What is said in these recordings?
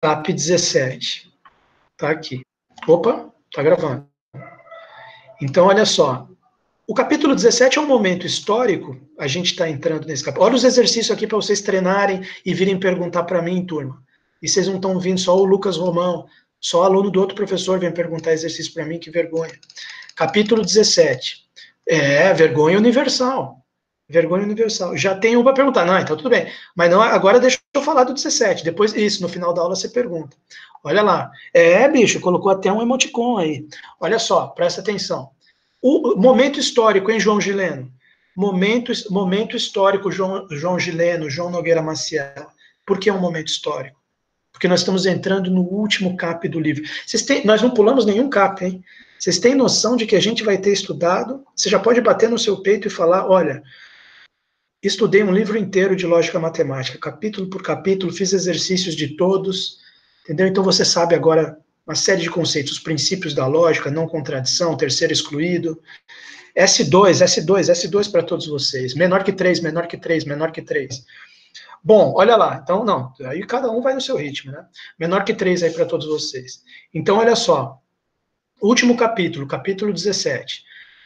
CAP 17. Tá aqui. Opa, tá gravando. Então, olha só. O capítulo 17 é um momento histórico, a gente está entrando nesse capítulo. Olha os exercícios aqui para vocês treinarem e virem perguntar para mim, turma. E vocês não estão ouvindo só o Lucas Romão, só aluno do outro professor vem perguntar exercício para mim, que vergonha. Capítulo 17. Vergonha universal. Vergonha universal. Já tem um para perguntar. Não, então tudo bem. Mas não, agora deixa eu falar do 17. Depois, isso, no final da aula você pergunta. Olha lá. Bicho, colocou até um emoticon aí. Olha só, presta atenção. O momento histórico, hein, João Gileno? Momento histórico, João Gileno, João Nogueira Maciel. Por que é um momento histórico? Porque nós estamos entrando no último cap do livro. Nós não pulamos nenhum cap, hein? Vocês têm noção de que a gente vai ter estudado? Você já pode bater no seu peito e falar, olha, estudei um livro inteiro de lógica matemática, capítulo por capítulo, fiz exercícios de todos, entendeu? Então você sabe agora uma série de conceitos, os princípios da lógica, não contradição, terceiro excluído, S2 para todos vocês, menor que 3, menor que 3, menor que 3. Bom, olha lá, então não, aí cada um vai no seu ritmo, né? Menor que 3 aí para todos vocês. Então, olha só, último capítulo, capítulo 17,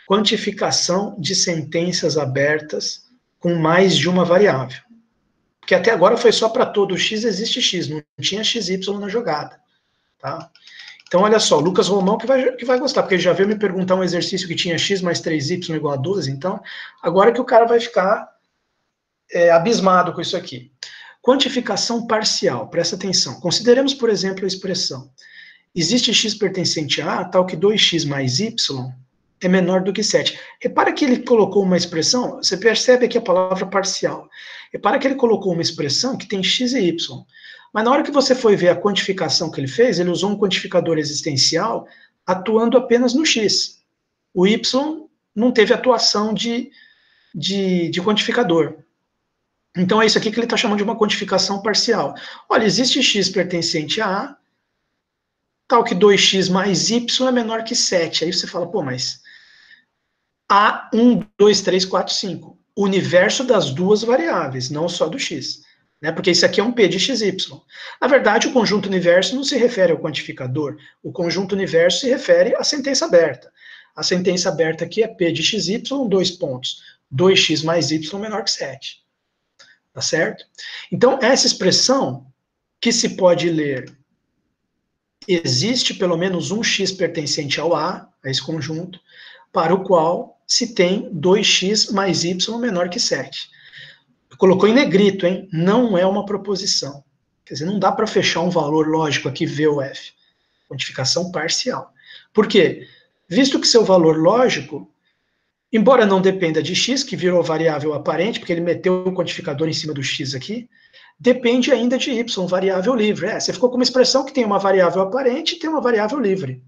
quantificação de sentenças abertas com mais de uma variável. Porque até agora foi só para todo x existe x, não tinha xy na jogada, tá? Então, olha só, Lucas Romão que vai gostar, porque ele já veio me perguntar um exercício que tinha x mais 3y igual a 12, então, agora que o cara vai ficar abismado com isso aqui. Quantificação parcial, presta atenção. Consideremos, por exemplo, a expressão: existe x pertencente a A, tal que 2x mais y é menor do que 7. Repara que ele colocou uma expressão, você percebe aqui a palavra parcial. Repara que ele colocou uma expressão que tem x e y. Mas na hora que você foi ver a quantificação que ele fez, ele usou um quantificador existencial atuando apenas no x. O y não teve atuação de quantificador. Então é isso aqui que ele está chamando de uma quantificação parcial. Olha, existe x pertencente a A, tal que 2x mais y é menor que 7. Aí você fala, pô, mas A 1, 2, 3, 4, 5. O universo das duas variáveis, não só do x. Né? Porque isso aqui é um P de xy. Na verdade, o conjunto universo não se refere ao quantificador. O conjunto universo se refere à sentença aberta. A sentença aberta aqui é P de xy, 2 pontos. 2x mais y menor que 7. Tá certo? Então, essa expressão que se pode ler: existe pelo menos um x pertencente ao A, a esse conjunto, para o qual se tem 2x mais y menor que 7. Colocou em negrito, hein? Não é uma proposição. Quer dizer, não dá para fechar um valor lógico aqui, V ou F. Quantificação parcial. Por quê? Visto que seu valor lógico, embora não dependa de x, que virou variável aparente, porque ele meteu o quantificador em cima do x aqui, depende ainda de y, variável livre. Você ficou com uma expressão que tem uma variável aparente e tem uma variável livre.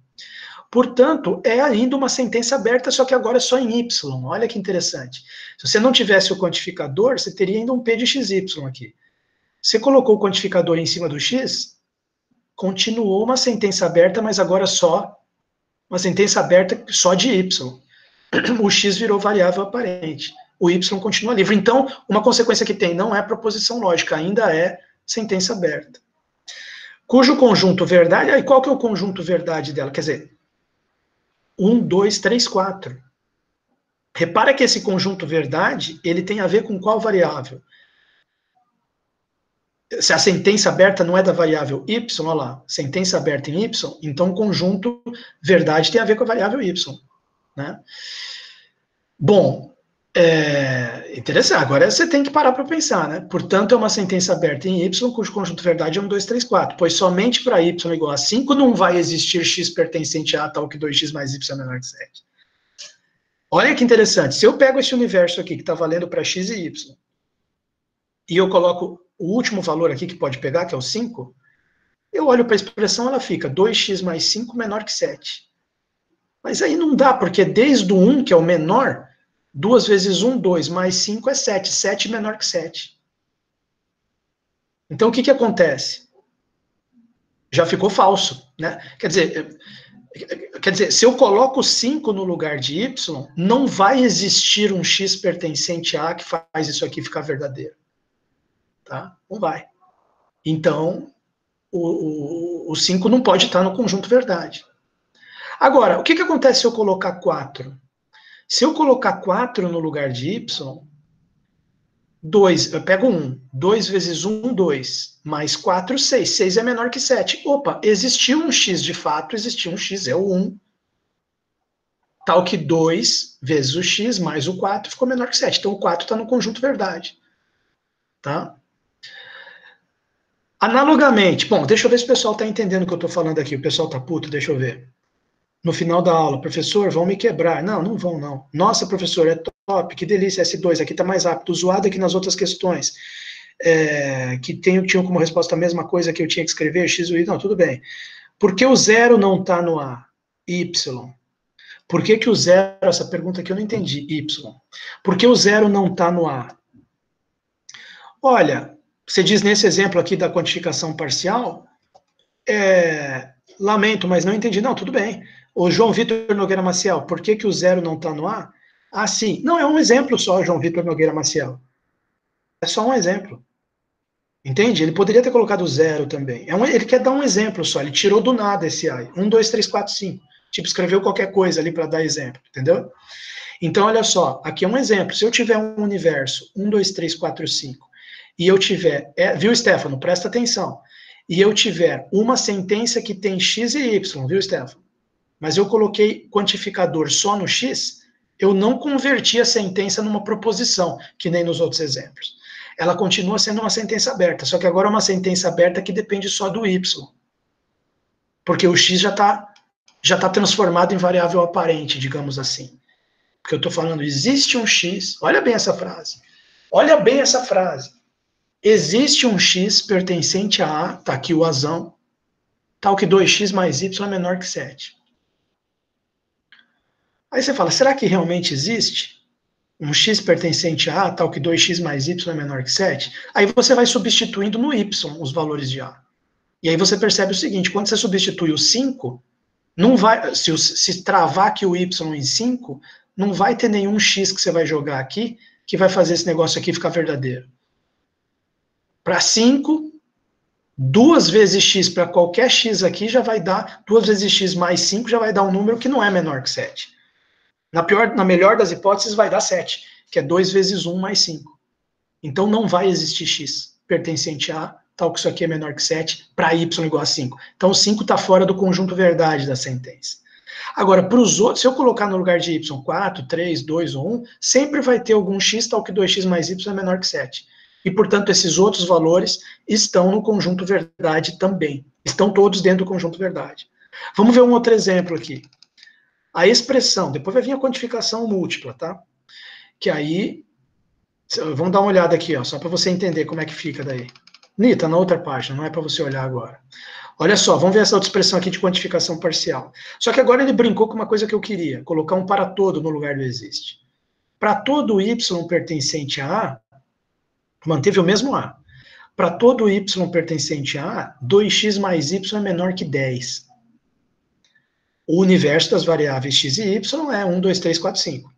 Portanto, é ainda uma sentença aberta, só que agora é só em y. Olha que interessante. Se você não tivesse o quantificador, você teria ainda um P de xy aqui. Você colocou o quantificador em cima do x, continuou uma sentença aberta, mas agora só uma sentença aberta só de y. O x virou variável aparente. O y continua livre. Então, uma consequência que tem não é proposição lógica, ainda é sentença aberta. Cujo conjunto verdade... Aí qual que é o conjunto verdade dela? Quer dizer, 1, 2, 3, 4. Repara que esse conjunto verdade, ele tem a ver com qual variável? Se a sentença aberta não é da variável y, olha lá, sentença aberta em y, então o conjunto verdade tem a ver com a variável y. Né? Bom, interessante. Agora você tem que parar para pensar, né? Portanto, é uma sentença aberta em y, cujo conjunto verdade é 1, 2, 3, 4. Pois somente para y igual a 5 não vai existir x pertencente a A tal que 2x mais y é menor que 7. Olha que interessante. Se eu pego esse universo aqui que está valendo para x e y, e eu coloco o último valor aqui que pode pegar, que é o 5, eu olho para a expressão, ela fica 2x mais 5 menor que 7. Mas aí não dá, porque desde o 1, que é o menor, 2 vezes 1, 2, mais 5 é 7. 7 menor que 7. Então, o que acontece? Já ficou falso, né? Quer dizer, se eu coloco 5 no lugar de y, não vai existir um x pertencente a A que faz isso aqui ficar verdadeiro. Tá? Não vai. Então, o 5 não pode estar no conjunto verdade. Agora, o que acontece se eu colocar 4? Se eu colocar 4 no lugar de y, 2, eu pego 1. 2 vezes 1, 2. Mais 4, 6. 6 é menor que 7. Opa, existiu um x de fato, existiu um x, é o 1. Tal que 2 vezes o x mais o 4 ficou menor que 7. Então o 4 está no conjunto verdade. Tá? Analogamente, bom, deixa eu ver se o pessoal está entendendo o que eu estou falando aqui. O pessoal está puto, deixa eu ver. No final da aula, professor, vão me quebrar. Não, não vão, não. Nossa, professor, é top, que delícia, S2, aqui está mais rápido. Zoado aqui nas outras questões. Que tinham como resposta a mesma coisa que eu tinha que escrever, x ou y. Não, tudo bem. Por que o 0 não está no A? Y. Por que o 0, essa pergunta aqui eu não entendi, y. Por que o 0 não está no A? Olha, você diz nesse exemplo aqui da quantificação parcial, lamento, mas não entendi. Não, tudo bem. O João Vitor Nogueira Maciel, por que o 0 não está no A? Ah, sim. Não, é um exemplo só, João Vitor Nogueira Maciel. É só um exemplo. Entende? Ele poderia ter colocado 0 também. Ele quer dar um exemplo só, ele tirou do nada esse A. 1, 2, 3, 4, 5. Tipo, escreveu qualquer coisa ali para dar exemplo, entendeu? Então, olha só, aqui é um exemplo. Se eu tiver um universo 1, 2, 3, 4, 5, e eu tiver, viu, Stefano? Presta atenção. E eu tiver uma sentença que tem x e y, viu, Stefano? Mas eu coloquei quantificador só no x, eu não converti a sentença numa proposição, que nem nos outros exemplos. Ela continua sendo uma sentença aberta, só que agora é uma sentença aberta que depende só do y. Porque o x já tá transformado em variável aparente, digamos assim. Porque eu estou falando, existe um x, olha bem essa frase. Olha bem essa frase. Existe um x pertencente a A, tá aqui o azão, tal que 2x mais y é menor que 7. Aí você fala, será que realmente existe um x pertencente a A, tal que 2x mais y é menor que 7? Aí você vai substituindo no y os valores de A. E aí você percebe o seguinte, quando você substitui o 5, não vai, se travar aqui o y em 5, não vai ter nenhum x que você vai jogar aqui que vai fazer esse negócio aqui ficar verdadeiro. Para 5, 2 vezes x para qualquer x aqui já vai dar, 2 vezes x mais 5 já vai dar um número que não é menor que 7. Na melhor das hipóteses vai dar 7, que é 2 vezes 1 mais 5. Então não vai existir x pertencente a A, tal que isso aqui é menor que 7, para y igual a 5. Então o 5 está fora do conjunto verdade da sentença. Agora, para os outros, se eu colocar no lugar de y 4, 3, 2 ou 1, sempre vai ter algum x tal que 2x mais y é menor que 7. E, portanto, esses outros valores estão no conjunto verdade também. Estão todos dentro do conjunto verdade. Vamos ver um outro exemplo aqui. A expressão, depois vai vir a quantificação múltipla, tá? Que aí, vamos dar uma olhada aqui, ó, só para você entender como é que fica daí. Nita, na outra página, não é para você olhar agora. Olha só, vamos ver essa outra expressão aqui de quantificação parcial. Só que agora ele brincou com uma coisa que eu queria, colocar um para todo no lugar do existe. Para todo y pertencente a A, manteve o mesmo A. Para todo y pertencente a A, 2x mais y é menor que 10. O universo das variáveis x e y é 1, 2, 3, 4, 5.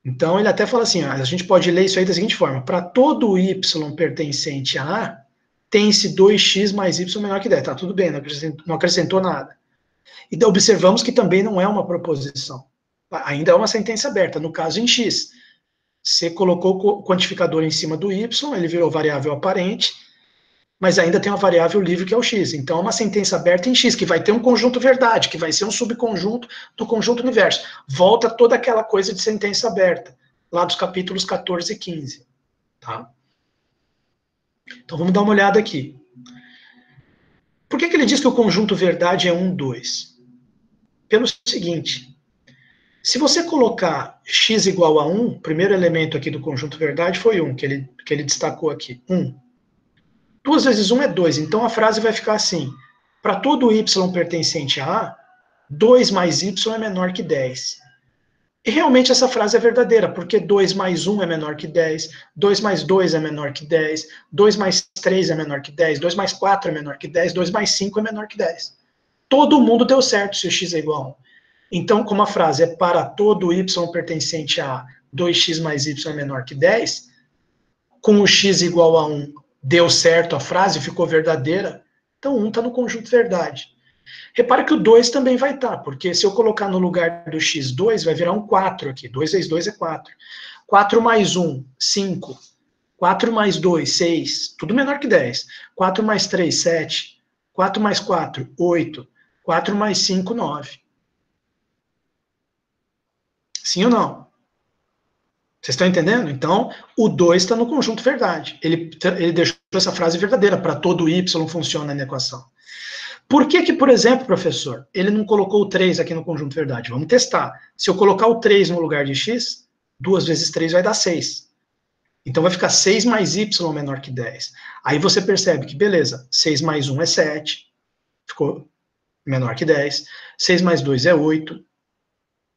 Então ele até fala assim, a gente pode ler isso aí da seguinte forma, para todo y pertencente a A, tem-se 2x mais y menor que 10. Tá tudo bem, não acrescentou nada. E observamos que também não é uma proposição. Ainda é uma sentença aberta, no caso em x. Você colocou o quantificador em cima do y, ele virou variável aparente, mas ainda tem uma variável livre que é o x. Então é uma sentença aberta em x, que vai ter um conjunto verdade, que vai ser um subconjunto do conjunto universo. Volta toda aquela coisa de sentença aberta, lá dos capítulos 14 e 15. Tá? Então vamos dar uma olhada aqui. Por que ele diz que o conjunto verdade é 1, 2? Pelo seguinte, se você colocar x igual a 1, o primeiro elemento aqui do conjunto verdade foi 1, que ele destacou aqui, 1. 2 vezes 1 é 2, então a frase vai ficar assim, para todo y pertencente a A, 2 mais y é menor que 10. E realmente essa frase é verdadeira, porque 2 mais 1 é menor que 10, 2 mais 2 é menor que 10, 2 mais 3 é menor que 10, 2 mais 4 é menor que 10, 2 mais 5 é menor que 10. Todo mundo deu certo se o x é igual a 1. Então, como a frase é para todo y pertencente a A, 2x mais y é menor que 10, com o x igual a 1 deu certo a frase, ficou verdadeira, então 1 está no conjunto verdade. Repare que o 2 também vai estar, porque se eu colocar no lugar do x2, vai virar um 4 aqui. 2 vezes 2 é 4. 4 mais 1, 5. 4 mais 2, 6. Tudo menor que 10. 4 mais 3, 7. 4 mais 4, 8. 4 mais 5, 9. Sim ou não? Vocês estão entendendo? Então, o 2 está no conjunto verdade. Ele deixou essa frase verdadeira, para todo y funciona na equação. Por que, por exemplo, professor, ele não colocou o 3 aqui no conjunto verdade? Vamos testar. Se eu colocar o 3 no lugar de x, 2 vezes 3 vai dar 6. Então vai ficar 6 mais y menor que 10. Aí você percebe que, beleza, 6 mais 1 é 7, ficou menor que 10. 6 mais 2 é 8.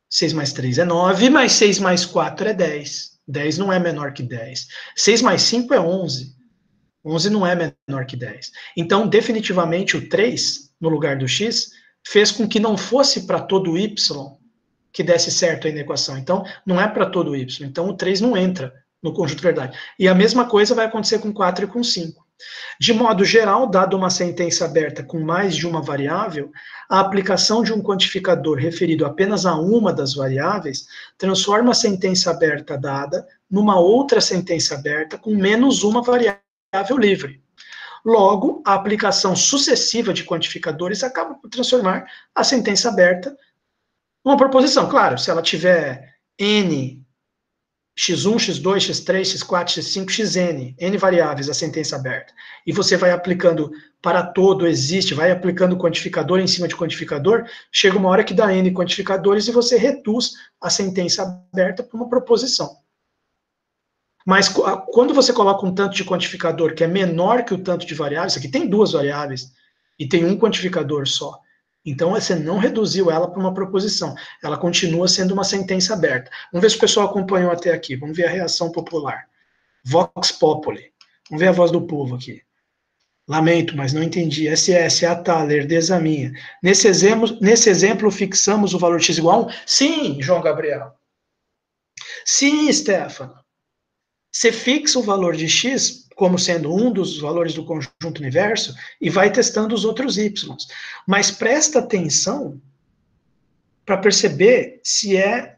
6 mais 3 é 9, mais 6 mais 4 é 10. 10 não é menor que 10. 6 mais 5 é 11. 11 não é menor que 10. Então, definitivamente, o 3, no lugar do x, fez com que não fosse para todo y que desse certo aí na equação. Então, não é para todo y. Então, o 3 não entra no conjunto verdade. E a mesma coisa vai acontecer com 4 e com 5. De modo geral, dado uma sentença aberta com mais de uma variável, a aplicação de um quantificador referido apenas a uma das variáveis transforma a sentença aberta dada numa outra sentença aberta com menos uma variável livre. Logo, a aplicação sucessiva de quantificadores acaba por transformar a sentença aberta numa proposição. Claro, se ela tiver n x1, x2, x3, x4, x5, xn, n variáveis, a sentença aberta, e você vai aplicando para todo existe, vai aplicando quantificador em cima de quantificador, chega uma hora que dá n quantificadores e você reduz a sentença aberta para uma proposição. Mas quando você coloca um tanto de quantificador que é menor que o tanto de variáveis, aqui tem duas variáveis e tem um quantificador só, então você não reduziu ela para uma proposição, ela continua sendo uma sentença aberta. Vamos ver se o pessoal acompanhou até aqui, vamos ver a reação popular. Vox Populi, vamos ver a voz do povo aqui. Lamento, mas não entendi. SS, a Thaler, Desaminha. Nesse exemplo, fixamos o valor x igual a 1? Sim, João Gabriel. Sim, Stefano. Você fixa o valor de x como sendo um dos valores do conjunto universo e vai testando os outros y. Mas presta atenção para perceber se é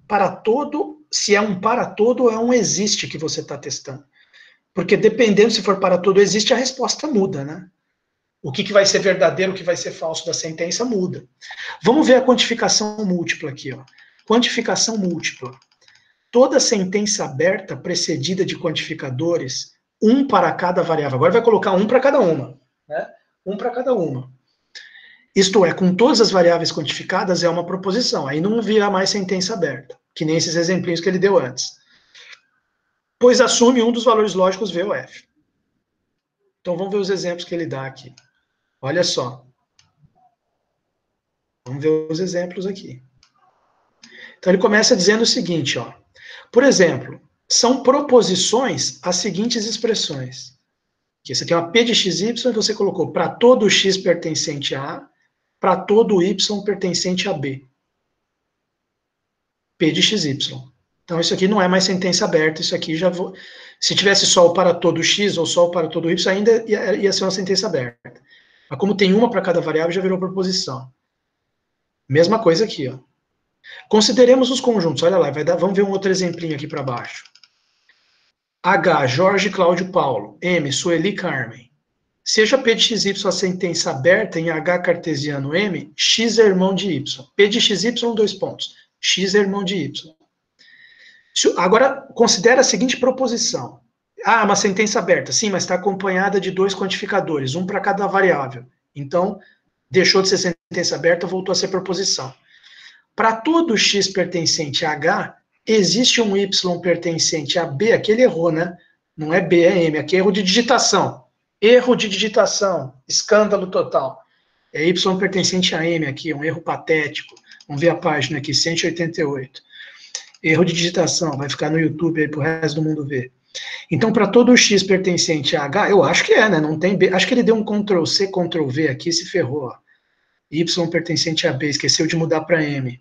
para todo, se é um para todo ou é um existe que você está testando. Porque dependendo se for para todo existe, a resposta muda, né? O que vai ser verdadeiro, o que vai ser falso da sentença muda. Vamos ver a quantificação múltipla aqui, ó. Quantificação múltipla. Toda sentença aberta precedida de quantificadores, um para cada variável. Agora vai colocar um para cada uma, né? Um para cada uma. Isto é, com todas as variáveis quantificadas é uma proposição. Aí não vira mais sentença aberta, que nem esses exemplinhos que ele deu antes. Pois assume um dos valores lógicos V ou F. Então vamos ver os exemplos que ele dá aqui. Olha só. Vamos ver os exemplos aqui. Então ele começa dizendo o seguinte, ó. Por exemplo, são proposições as seguintes expressões. Aqui você tem uma P de xy e você colocou para todo x pertencente a A, para todo y pertencente a B. P de xy. Então isso aqui não é mais sentença aberta, isso aqui já vou... Se tivesse só o para todo x ou só o para todo y, ainda ia ser uma sentença aberta. Mas como tem uma para cada variável, já virou proposição. Mesma coisa aqui, ó. Consideremos os conjuntos, olha lá, vamos ver um outro exemplinho aqui para baixo. H, Jorge, Cláudio, Paulo. M, Sueli, Carmen. Seja P de xy a sentença aberta em H cartesiano M, x é irmão de y. P de xy, dois pontos. X é irmão de y. Agora, considera a seguinte proposição. Ah, uma sentença aberta. Sim, mas está acompanhada de dois quantificadores, um para cada variável. Então, deixou de ser sentença aberta, voltou a ser proposição. Para todo x pertencente a H, existe um y pertencente a B, aqui ele errou, né? Não é B, é M, aqui é erro de digitação. Erro de digitação, escândalo total. É y pertencente a M aqui, um erro patético. Vamos ver a página aqui, 188. Erro de digitação, vai ficar no YouTube aí pro resto do mundo ver. Então, para todo x pertencente a H, eu acho que é, né? Não tem B. Acho que ele deu um Ctrl+C, Ctrl+V aqui e se ferrou, ó. Y pertencente a B, esqueceu de mudar para M.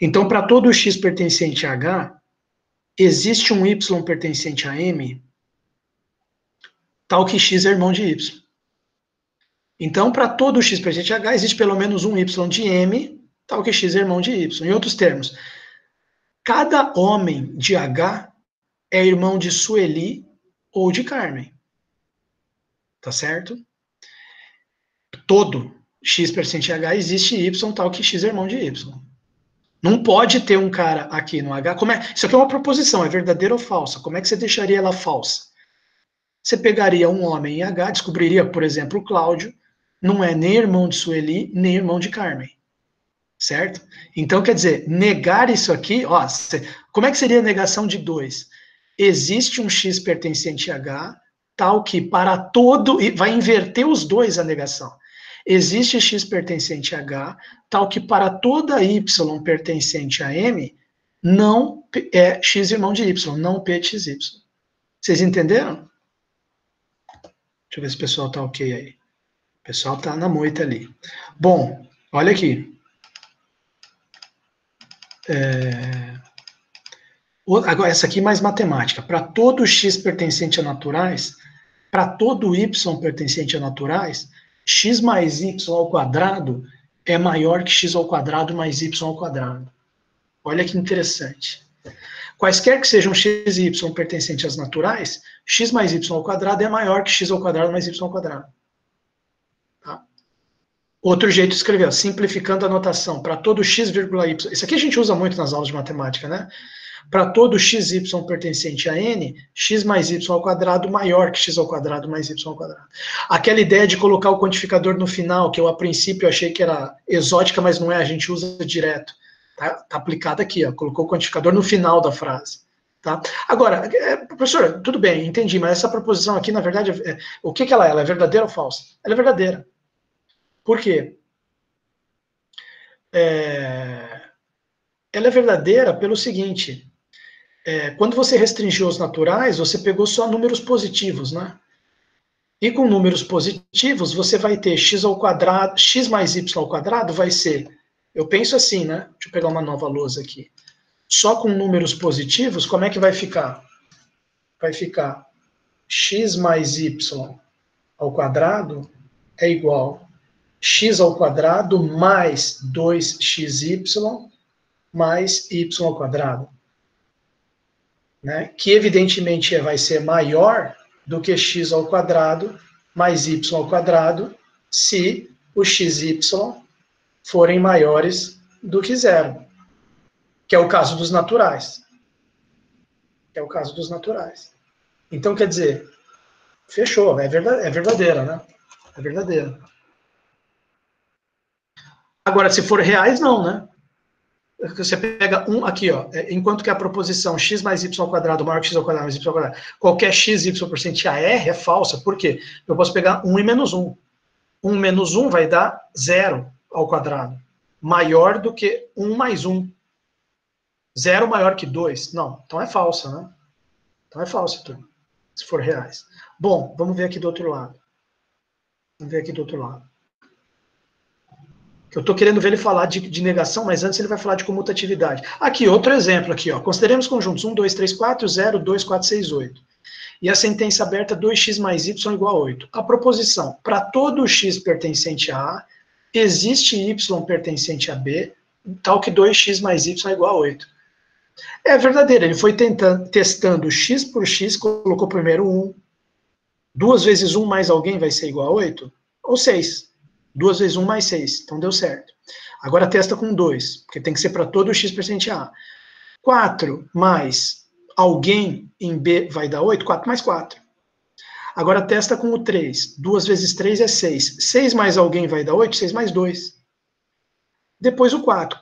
Então, para todo x pertencente a H, existe um y pertencente a M tal que x é irmão de y. Então, para todo x pertencente a H, existe pelo menos um y de M, tal que x é irmão de y. Em outros termos, cada homem de H é irmão de Sueli ou de Carmen. Tá certo? Todo x pertencente a H existe y, tal que x é irmão de y. Não pode ter um cara aqui no H. Isso aqui é uma proposição, é verdadeira ou falsa? Como é que você deixaria ela falsa? Você pegaria um homem em H, descobriria, por exemplo, o Cláudio, não é nem irmão de Sueli, nem irmão de Carmen. Certo? Então, quer dizer, negar isso aqui, ó, como é que seria a negação de 2? Existe um x pertencente a H, tal que para todo, e vai inverter os dois a negação. Existe x pertencente a H, tal que para toda y pertencente a M, não é x irmão de y, não p de xy. Vocês entenderam? Deixa eu ver se o pessoal tá ok aí. O pessoal tá na moita ali. Bom, olha aqui. Agora, essa aqui é mais matemática. Para todo x pertencente a naturais, para todo y pertencente a naturais, x mais y ao quadrado é maior que x ao quadrado mais y ao quadrado. Olha que interessante. Quaisquer que sejam x e y pertencentes às naturais, x mais y ao quadrado é maior que x ao quadrado mais y ao quadrado. Tá? Outro jeito de escrever, simplificando a notação, para todo x, y. Isso aqui a gente usa muito nas aulas de matemática, né? Para todo x, y pertencente a n, x mais y ao quadrado maior que x ao quadrado mais y ao quadrado. Aquela ideia de colocar o quantificador no final, que eu a princípio achei que era exótica, mas não é, a gente usa direto. Tá aplicada aqui, ó, colocou o quantificador no final da frase. Tá? Agora, professor, tudo bem, entendi, mas essa proposição aqui, na verdade, o que ela é? Ela é verdadeira ou falsa? Ela é verdadeira. Por quê? Ela é verdadeira pelo seguinte, quando você restringiu os naturais, você pegou só números positivos, né? E com números positivos, você vai ter x ao quadrado, x mais y ao quadrado vai ser, eu penso assim, né? Deixa eu pegar uma nova lousa aqui. Só com números positivos, como é que vai ficar? Vai ficar x mais y ao quadrado é igual a x ao quadrado mais 2xy mais y ao quadrado. Né? Que evidentemente vai ser maior do que x ao quadrado mais y ao quadrado se os xy forem maiores do que zero. Que é o caso dos naturais. Que é o caso dos naturais. Então, quer dizer, fechou, é verdadeira, né? É verdadeira. Agora, se for reais, não, né? Você pega um aqui, ó, enquanto que a proposição x mais y ao quadrado maior que x ao quadrado mais y ao quadrado, qualquer x, y por cento AR é falsa. Por quê? Eu posso pegar 1 e menos 1. 1 menos 1 vai dar 0 ao quadrado. Maior do que 1 mais 1. 0 maior que 2. Não, então é falsa, né? Então é falsa, turma, se for reais. Bom, vamos ver aqui do outro lado. Vamos ver aqui do outro lado. Eu estou querendo ver ele falar de negação, mas antes ele vai falar de comutatividade. Aqui, outro exemplo aqui, ó. Consideremos conjuntos 1, 2, 3, 4, 0, 2, 4, 6, 8. E a sentença aberta 2x mais y igual a 8. A proposição, para todo x pertencente a A, existe y pertencente a B, tal que 2x mais y é igual a 8. É verdadeiro, ele foi testando x por x, colocou primeiro 1. 2 vezes 1 mais alguém vai ser igual a 8? Ou 6. 2 vezes 1 mais 6, então deu certo. Agora testa com 2, porque tem que ser para todo x pertencente a A. 4 mais alguém em B vai dar 8, 4 mais 4. Agora testa com o 3. 2 vezes 3 é 6. 6 mais alguém vai dar 8, 6 mais 2. Depois o 4.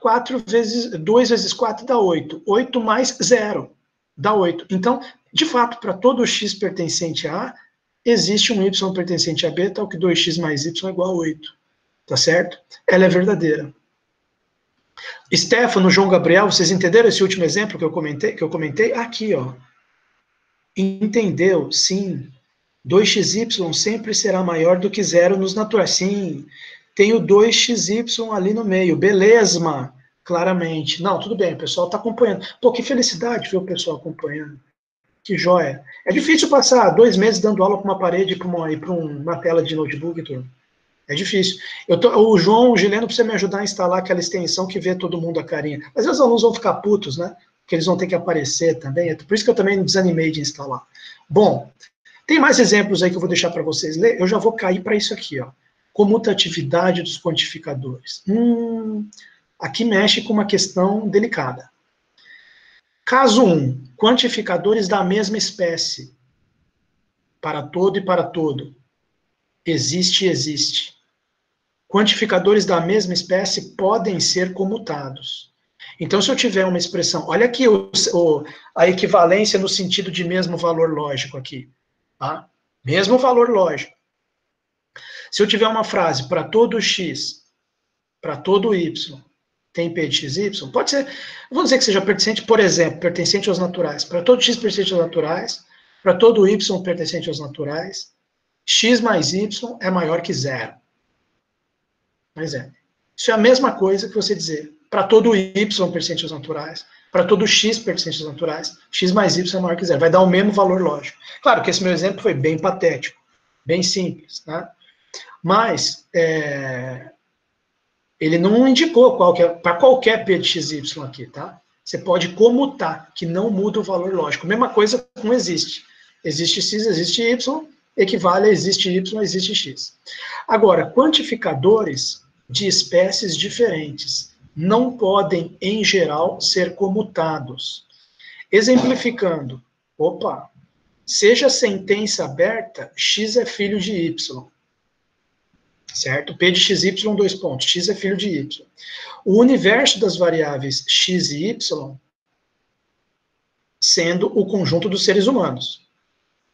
2 vezes 4 dá 8. 8 mais 0 dá 8. Então, de fato, para todo x pertencente a A, existe um y pertencente a B, tal que 2x mais y é igual a 8. Tá certo? Ela é verdadeira. Stefano, João Gabriel, vocês entenderam esse último exemplo que eu comentei? Aqui, ó. Entendeu? Sim. 2xy sempre será maior do que 0 nos naturais. Sim. Tem o 2xy ali no meio. Beleza, claramente. Não, tudo bem, o pessoal está acompanhando. Pô, que felicidade ver o pessoal acompanhando. Que joia. É difícil passar 2 meses dando aula para uma parede e para uma tela de notebook, turma. É difícil. O João Gileno precisa me ajudar a instalar aquela extensão que vê todo mundo a carinha. Às vezes os alunos vão ficar putos, né? Porque eles vão ter que aparecer também. Por isso que eu também desanimei de instalar. Bom, tem mais exemplos aí que eu vou deixar para vocês ler. Eu já vou cair para isso aqui, ó. Comutatividade dos quantificadores. Aqui mexe com uma questão delicada. Caso 1, quantificadores da mesma espécie. Para todo e para todo. Existe e existe. Quantificadores da mesma espécie podem ser comutados. Então, se eu tiver uma expressão, olha aqui a equivalência no sentido de mesmo valor lógico aqui, tá? Mesmo valor lógico. Se eu tiver uma frase para todo x, para todo y, tem p de x, y, pode ser, vou dizer que seja pertencente, por exemplo, pertencente aos naturais. Para todo x pertencente aos naturais, para todo y pertencente aos naturais, x mais y é maior que zero. Mas isso é a mesma coisa que você dizer, para todo y pertencente aos naturais, para todo x pertencente aos naturais, x mais y é maior que zero. Vai dar o mesmo valor lógico. Claro que esse meu exemplo foi bem patético, bem simples, né? Mas ele não indicou para qualquer p de xy aqui, tá? Você pode comutar, que não muda o valor lógico. Mesma coisa com existe. Existe x, existe y, equivale a existe y, existe x. Agora, quantificadores de espécies diferentes não podem, em geral, ser comutados. Exemplificando, seja sentença aberta, x é filho de y. Certo? P de xy, dois pontos. X é filho de y. O universo das variáveis x e y sendo o conjunto dos seres humanos.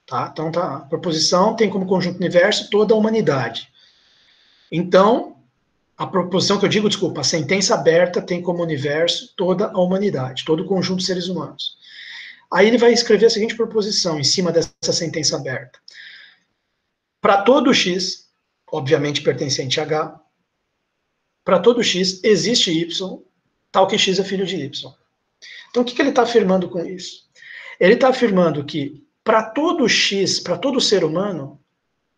Tá? Então, a proposição tem como conjunto universo toda a humanidade. Então, a proposição que eu digo, a sentença aberta tem como universo toda a humanidade, todo o conjunto de seres humanos. Aí ele vai escrever a seguinte proposição em cima dessa sentença aberta. Para todo x, obviamente pertencente a H, para todo x existe y, tal que x é filho de y. Então, o que ele está afirmando com isso? Ele está afirmando que para todo x, para todo ser humano,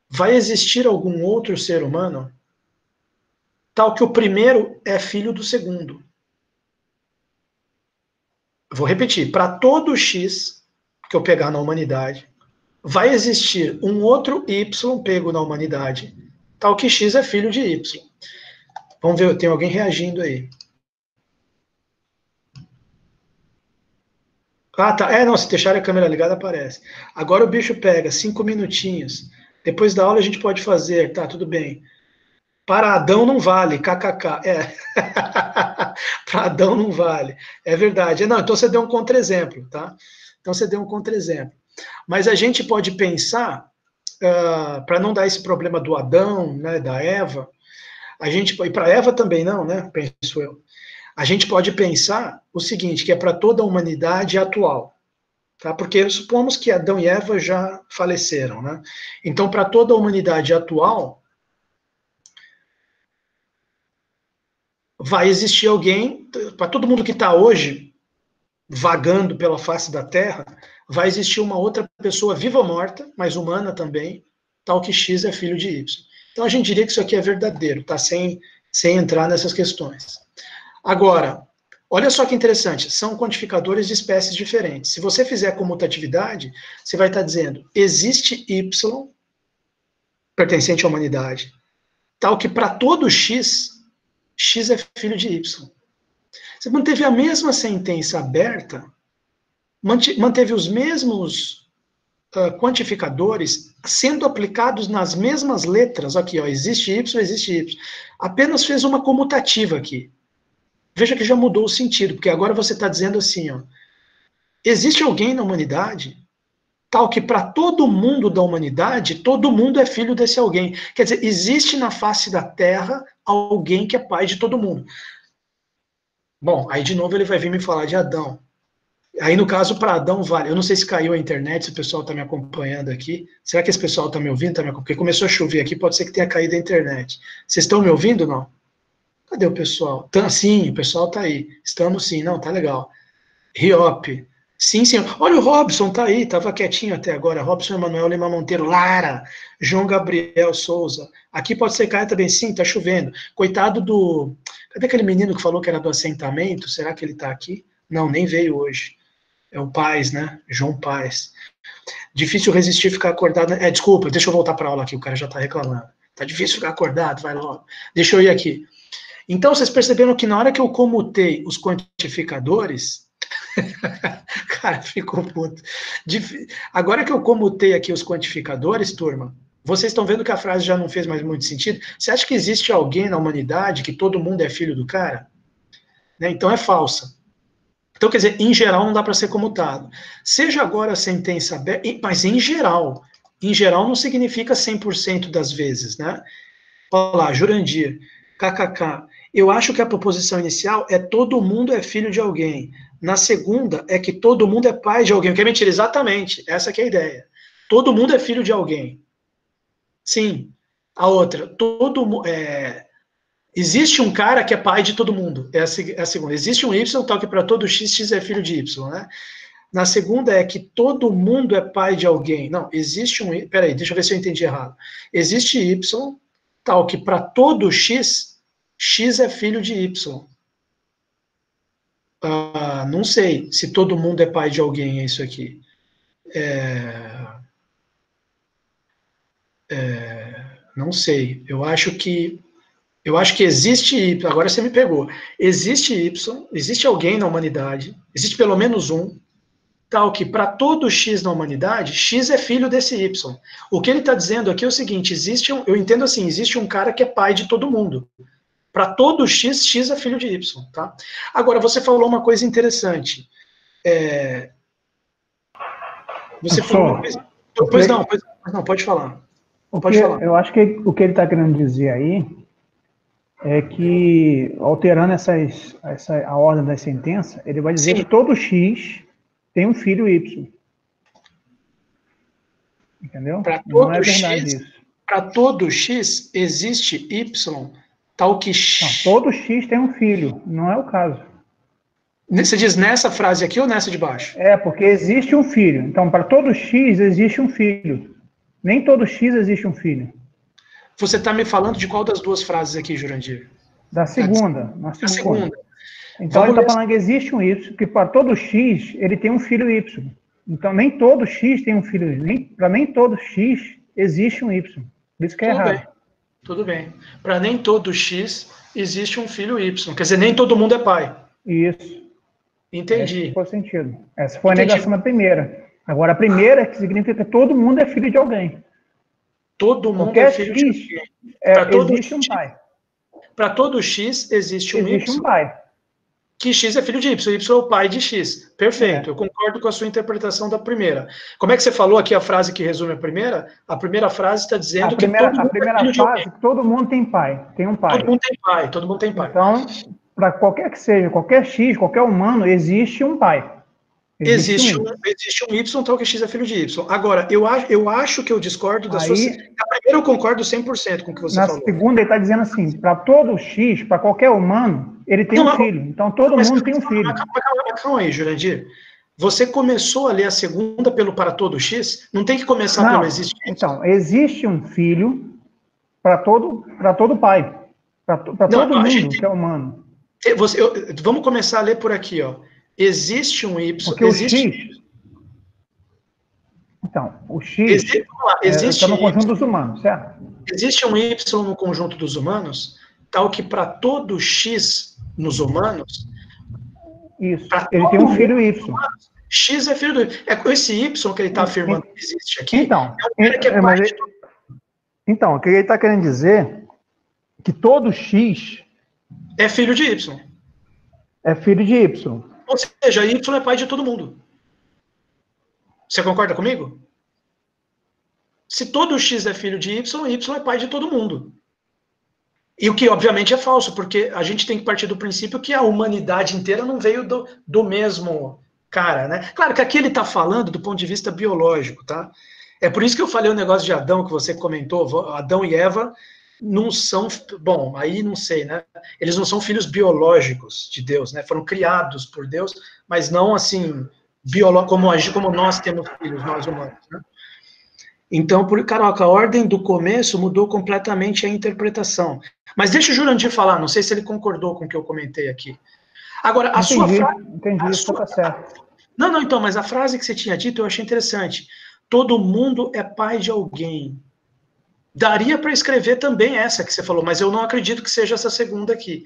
vai existir algum outro ser humano tal que o primeiro é filho do segundo. Vou repetir, para todo x que eu pegar na humanidade, vai existir um outro y pego na humanidade, tal que x é filho de y. Vamos ver, tem alguém reagindo aí. Ah, tá. Não, se deixar a câmera ligada, aparece. Agora o bicho pega 5 minutinhos. Depois da aula a gente pode fazer, tá, tudo bem. Para Adão não vale, kkk. Para Adão não vale. É verdade. Não, então você deu um contra-exemplo, tá? Então você deu um contra-exemplo. Mas a gente pode pensar, para não dar esse problema do Adão, né, da Eva, e para Eva também não, né? Penso eu. A gente pode pensar o seguinte, que é para toda a humanidade atual. Tá? Porque supomos que Adão e Eva já faleceram, né? Então, para toda a humanidade atual, vai existir alguém, para todo mundo que está hoje vagando pela face da Terra, vai existir uma outra pessoa viva ou morta, mas humana também, tal que X é filho de Y. Então a gente diria que isso aqui é verdadeiro, tá? Sem entrar nessas questões. Agora, olha só que interessante, são quantificadores de espécies diferentes. Se você fizer comutatividade, você vai estar dizendo, existe Y, pertencente à humanidade, tal que para todo X, X é filho de Y. Você manteve a mesma sentença aberta, manteve os mesmos quantificadores sendo aplicados nas mesmas letras. Aqui, ó, existe Y, existe Y. Apenas fez uma comutativa aqui. Veja que já mudou o sentido, porque agora você está dizendo assim, ó, existe alguém na humanidade tal que para todo mundo da humanidade, todo mundo é filho desse alguém. Quer dizer, existe na face da Terra alguém que é pai de todo mundo. Bom, aí de novo ele vai vir me falar de Adão. Aí no caso, para Adão vale. Eu não sei se caiu a internet, se o pessoal está me acompanhando aqui. Será que esse pessoal está me ouvindo? Porque começou a chover aqui, pode ser que tenha caído a internet. Vocês estão me ouvindo, não? Cadê o pessoal? Sim, o pessoal está aí. Estamos sim, não, tá legal. Riop, Sim, sim. Olha o Robson, tá aí, tava quietinho até agora. Robson Emanuel Lima Monteiro, Lara, João Gabriel Souza. Aqui pode ser Caia também, sim, tá chovendo. Coitado do. Cadê aquele menino que falou que era do assentamento? Será que ele tá aqui? Não, nem veio hoje. É o Paz, né? João Paz. Difícil resistir ficar acordado. Desculpa, deixa eu voltar para aula aqui, o cara já tá reclamando. Tá difícil ficar acordado, vai logo. Deixa eu ir aqui. Então, vocês perceberam que na hora que eu comutei os quantificadores, cara, ficou puto. Agora que eu comutei aqui os quantificadores, turma, vocês estão vendo que a frase já não fez mais muito sentido? Você acha que existe alguém na humanidade que todo mundo é filho do cara? Né? Então é falsa. Então, quer dizer, em geral não dá para ser comutado. Seja agora a sentença aberta, mas em geral não significa 100% das vezes, né? Olha lá, Jurandir, kkk. Eu acho que a proposição inicial é todo mundo é filho de alguém. Na segunda é que todo mundo é pai de alguém. O que é mentira? Exatamente. Essa que é a ideia. Todo mundo é filho de alguém. Sim. A outra, existe um cara que é pai de todo mundo. É a segunda. Existe um Y, tal que para todo X é filho de Y, né? Na segunda é que todo mundo é pai de alguém. Não, existe um. Peraí, deixa eu ver se eu entendi errado. Existe Y, tal que para todo X é filho de Y. Não sei se todo mundo é pai de alguém, é isso aqui. Não sei. Eu acho que existe Y. Agora você me pegou. Existe Y, existe alguém na humanidade, existe pelo menos um, tal que para todo X na humanidade, X é filho desse Y. O que ele está dizendo aqui é o seguinte: eu entendo assim, existe um cara que é pai de todo mundo. Para todo X, X é filho de Y, tá? Agora, você falou uma coisa interessante. Você falou uma coisa. Pois não, pode falar. Pode falar. Eu acho que o que ele está querendo dizer aí é que, alterando a ordem das sentenças, ele vai dizer Sim. que todo X tem um filho Y. Entendeu? Não é verdade isso. Para todo X existe Y, tal que Não, todo X tem um filho, não é o caso. Você diz nessa frase aqui ou nessa de baixo? É, porque existe um filho. Então, para todo X existe um filho. Nem todo X existe um filho. Você está me falando de qual das duas frases aqui, Jurandir? Da segunda. Na segunda. Então, ele está falando que existe um Y, que para todo X ele tem um filho Y. Então, nem todo X tem um filho Y. Para nem todo X existe um Y. Por isso que é errado. Tudo bem. Para nem todo X existe um filho Y. Quer dizer, nem todo mundo é pai. Isso. Entendi. Esse foi o sentido. Essa foi a negação da primeira. Agora, a primeira que significa que todo mundo é filho de alguém. Todo mundo é filho de alguém. Existe um pai. Para todo X existe um Y. Existe um pai. Que X é filho de Y, Y é o pai de X. Perfeito, eu concordo com a sua interpretação da primeira. Como é que você falou aqui a frase que resume a primeira? A primeira frase está dizendo que todo mundo é filho de alguém. Todo mundo tem pai, tem um pai. Todo mundo tem pai. Então, para qualquer que seja, qualquer X, qualquer humano, existe um pai. Existe um Y, tal que X é filho de Y. Agora, eu acho que eu discordo da sua... A primeira eu concordo 100% com o que você falou. Na segunda ele está dizendo assim, para todo X, para qualquer humano, ele tem um filho. Então, todo mundo tem um filho. Calma aí, Jurandir. Você começou a ler a segunda pelo para todo X? Não tem que começar pelo existe Y? Então, existe um filho para todo pai. Para todo mundo que é humano. Vamos começar a ler por aqui, ó. Existe um Y. Porque o X. Então, o X está no conjunto dos humanos, certo? Existe um Y no conjunto dos humanos, tal que para todo X nos humanos. Isso. Ele tem um filho Y. Humanos, X é filho do Y. É com esse Y que ele está afirmando que existe aqui. Então, o que ele está querendo dizer que todo X é filho de Y. É filho de Y. Ou seja, Y é pai de todo mundo. Você concorda comigo? Se todo X é filho de Y, Y é pai de todo mundo. E o que, obviamente, é falso, porque a gente tem que partir do princípio que a humanidade inteira não veio do mesmo cara, né? Claro que aqui ele está falando do ponto de vista biológico, tá? É por isso que eu falei o negócio de Adão, que você comentou. Adão e Eva não são... Bom, aí não sei, né? Eles não são filhos biológicos de Deus, né? Foram criados por Deus, mas não, assim, como nós temos filhos, nós humanos, né? Então, Caroca, a ordem do começo mudou completamente a interpretação. Mas deixa o Jurandir falar, não sei se ele concordou com o que eu comentei aqui. Agora, a sua frase... Entendi, isso tá certo. Não, então, mas a frase que você tinha dito eu achei interessante. Todo mundo é pai de alguém. Daria para escrever também essa que você falou, mas eu não acredito que seja essa segunda aqui.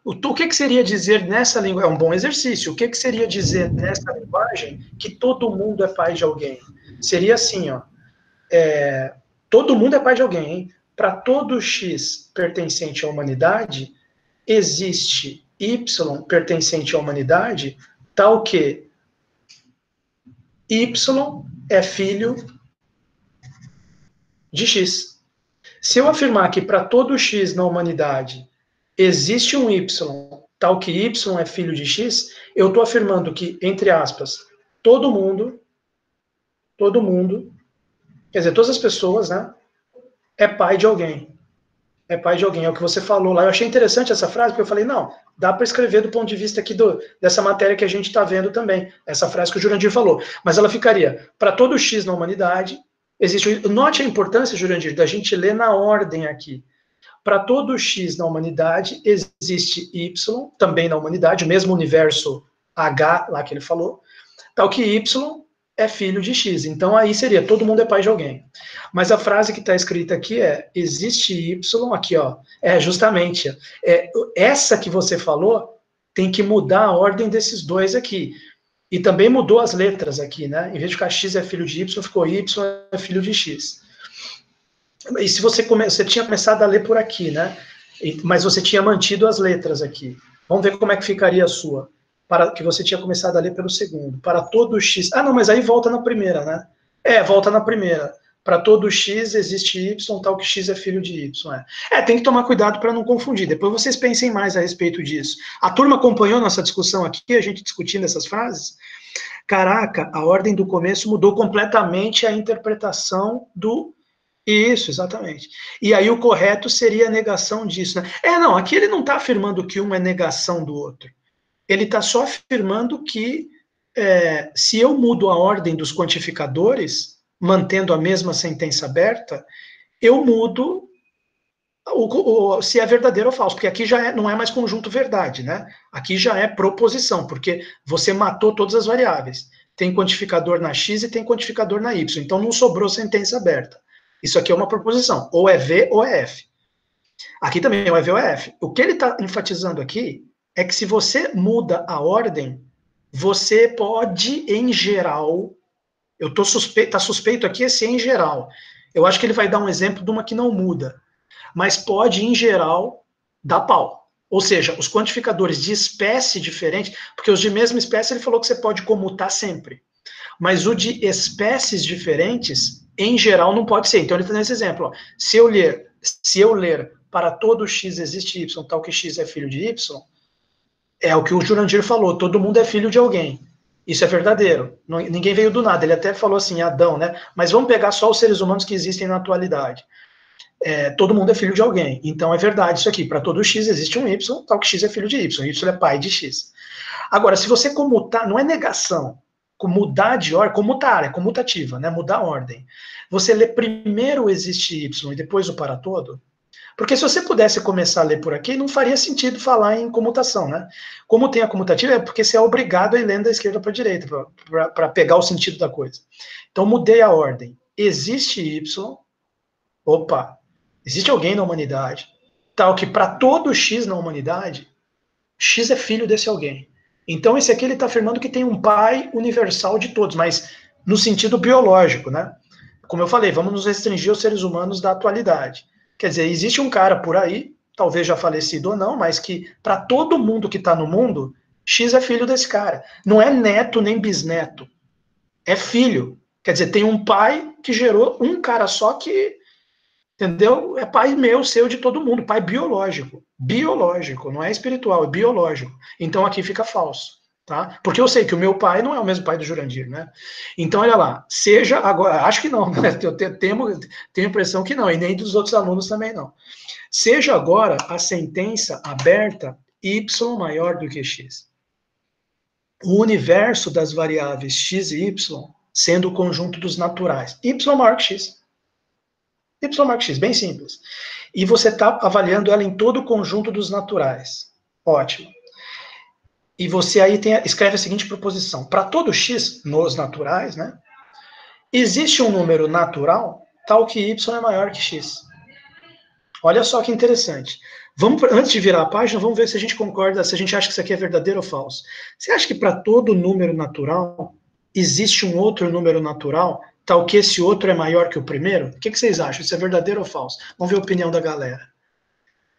O que seria dizer nessa linguagem? É um bom exercício. O que seria dizer nessa linguagem que todo mundo é pai de alguém? Seria assim, ó. Todo mundo é pai de alguém, hein? Para todo X pertencente à humanidade, existe Y pertencente à humanidade, tal que Y é filho de X. Se eu afirmar que para todo X na humanidade existe um Y, tal que Y é filho de X, eu estou afirmando que, entre aspas, todo mundo, quer dizer, todas as pessoas, né, é pai de alguém. É pai de alguém, é o que você falou lá. Eu achei interessante essa frase, porque eu falei, não, dá para escrever do ponto de vista aqui dessa matéria que a gente está vendo também, essa frase que o Jurandir falou. Mas ela ficaria, para todo X na humanidade, existe... Note a importância, Jurandir, da gente ler na ordem aqui. Para todo X na humanidade, existe Y, também na humanidade, o mesmo universo H, lá que ele falou, tal que Y é filho de X. Então, aí seria, todo mundo é pai de alguém. Mas a frase que está escrita aqui é, existe Y, aqui, ó, justamente, essa que você falou, tem que mudar a ordem desses dois aqui. E também mudou as letras aqui, né? Em vez de ficar X é filho de Y, ficou Y é filho de X. E se você tinha começado a ler por aqui, né? Mas você tinha mantido as letras aqui. Vamos ver como é que ficaria a sua. Para que você tinha começado a ler pelo segundo. Para todo X... Ah, não, mas aí volta na primeira, né? Volta na primeira. Para todo X existe Y, tal que X é filho de Y. Tem que tomar cuidado para não confundir. Depois vocês pensem mais a respeito disso. A turma acompanhou nossa discussão aqui, a gente discutindo essas frases? Caraca, a ordem do começo mudou completamente a interpretação do... Isso, exatamente. E aí o correto seria a negação disso, né? Não, aqui ele não está afirmando que um é negação do outro. Ele está só afirmando que se eu mudo a ordem dos quantificadores, mantendo a mesma sentença aberta, eu mudo se é verdadeiro ou falso, porque aqui já não é mais conjunto verdade, né? Aqui já é proposição, porque você matou todas as variáveis. Tem quantificador na X e tem quantificador na Y, então não sobrou sentença aberta. Isso aqui é uma proposição, ou é V ou é F. Aqui também ou é V ou é F. O que ele está enfatizando aqui é que se você muda a ordem, você pode, em geral, tá suspeito aqui esse em geral. Eu acho que ele vai dar um exemplo de uma que não muda, mas pode, em geral, dar pau. Ou seja, os quantificadores de espécie diferente, porque os de mesma espécie ele falou que você pode comutar sempre, mas o de espécies diferentes, em geral, não pode ser. Então ele está nesse exemplo. Ó. Se eu ler para todo X existe Y, tal que X é filho de Y, é o que o Jurandir falou, todo mundo é filho de alguém. Isso é verdadeiro. Ninguém veio do nada. Ele até falou assim, Adão, né? Mas vamos pegar só os seres humanos que existem na atualidade. Todo mundo é filho de alguém. Então é verdade isso aqui. Para todo X existe um Y, tal que X é filho de Y. Y é pai de X. Agora, se você comutar, não é negação. Mudar de ordem, comutar, é comutativa, né? Mudar a ordem. Você lê primeiro existe Y e depois o para todo. Porque se você pudesse começar a ler por aqui, não faria sentido falar em comutação, né? Como tem a comutativa, é porque você é obrigado a ir lendo da esquerda para a direita, para pegar o sentido da coisa. Então, mudei a ordem. Existe Y, existe alguém na humanidade, tal que para todo X na humanidade, X é filho desse alguém. Então, esse aqui ele está afirmando que tem um pai universal de todos, mas no sentido biológico, né? Como eu falei, vamos nos restringir aos seres humanos da atualidade. Quer dizer, existe um cara por aí, talvez já falecido ou não, mas que para todo mundo que está no mundo, X é filho desse cara. Não é neto nem bisneto, é filho. Quer dizer, tem um pai que gerou um cara só que, entendeu? É pai meu, seu, de todo mundo, pai biológico. Biológico, não é espiritual, é biológico. Então aqui fica falso. Tá? Porque eu sei que o meu pai não é o mesmo pai do Jurandir, né? Então, olha lá, seja agora, acho que não, né? Eu tenho a impressão que não, e nem dos outros alunos também não. Seja agora a sentença aberta Y maior do que X. o universo das variáveis x e y sendo o conjunto dos naturais. Y maior que x. Y maior que x, bem simples. E você está avaliando ela em todo o conjunto dos naturais. Ótimo. E você aí escreve a seguinte proposição. Para todo x nos naturais, né, existe um número natural tal que y é maior que x. Olha só que interessante. Antes de virar a página, vamos ver se a gente concorda, se a gente acha que isso aqui é verdadeiro ou falso. Você acha que para todo número natural existe um outro número natural tal que esse outro é maior que o primeiro? O que vocês acham? Isso é verdadeiro ou falso? Vamos ver a opinião da galera.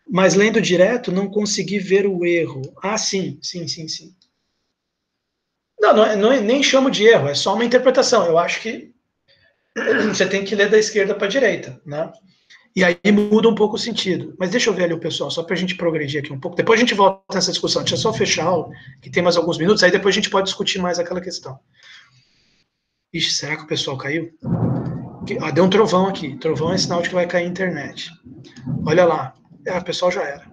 Mas lendo direto, não consegui ver o erro. Ah, sim. Nem chamo de erro, é só uma interpretação. Eu acho que você tem que ler da esquerda para a direita, né? E aí muda um pouco o sentido. Mas deixa eu ver ali o pessoal, só para a gente progredir aqui um pouco. Depois a gente volta nessa discussão. Deixa eu só fechar a aula, que tem mais alguns minutos, aí depois a gente pode discutir mais aquela questão. Ixi, será que o pessoal caiu? Deu um trovão aqui. Trovão é sinal de que vai cair a internet. Olha lá. O pessoal já era.